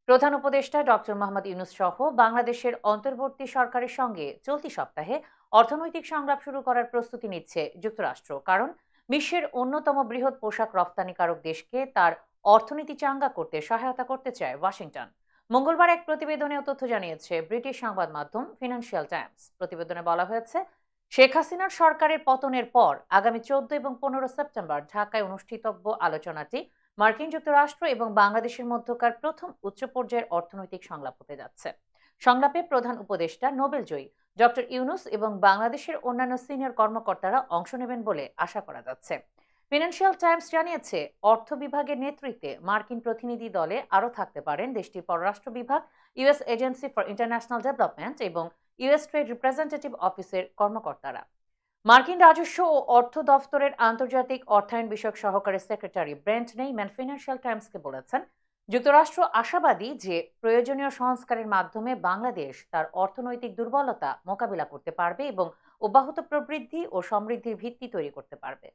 প্রধান উপদেষ্টা ডক্টর মোহাম্মদ ইউনূস সহ বাংলাদেশের অন্তর্বর্তী সরকারের সঙ্গে চলতি সপ্তাহে অর্থনৈতিক সংলাপ শুরু করার প্রস্তুতি নিচ্ছে যুক্তরাষ্ট্র। কারণ বিশ্বের অন্যতম বৃহৎ পোশাক রপ্তানিকারক দেশকে তার অর্থনীতি চাঙ্গা করতে সহায়তা করতে চায় ওয়াশিংটন। মঙ্গলবার এক প্রতিবেদনে তথ্য জানিয়েছে ব্রিটিশ সংবাদ মাধ্যম ফিনান্সিয়াল টাইমস। প্রতিবেদনে বলা হয়েছে, শেখ হাসিনার সরকারের পতনের পর আগামী 14 এবং 15 সেপ্টেম্বর ঢাকায় অনুষ্ঠিতব্য আলোচনাটি মার্কিন যুক্তরাষ্ট্র এবং বাংলাদেশের মধ্যকার প্রথম উচ্চ পর্যায়ের অর্থনৈতিক সংলাপ হতে যাচ্ছে। সংলাপে প্রধান উপদেষ্টা নোবেলজয়ী ডক্টর ইউনূস এবং বাংলাদেশের অন্যান্য সিনিয়র কর্মকর্তারা অংশ নেবেন বলে আশা করা যাচ্ছে। ফিনান্সিয়াল টাইমস জানিয়েছে, অর্থ বিভাগের নেতৃত্বে মার্কিন প্রতিনিধি দলে আরও থাকতে পারেন দেশটির পররাষ্ট্র বিভাগ, US agency for international development এবং ইউএস ট্রেড রিপ্রেজেন্টেটিভ অফিসের কর্মকর্তারা। মার্কিন রাজস্ব ও অর্থ দফতরের আন্তর্জাতিক অর্থায়ন বিষয়ক সহকারী সেক্রেটারি ব্রেন্ট নেইম্যান ফিনান্সিয়াল টাইমসকে বলেছেন, যুক্তরাষ্ট্র আশাবাদী যে প্রয়োজনীয় সংস্কারের মাধ্যমে বাংলাদেশ তার অর্থনৈতিক দুর্বলতা মোকাবিলা করতে পারবে এবং অব্যাহত প্রবৃদ্ধি ও সমৃদ্ধির ভিত্তি তৈরি করতে পারবে।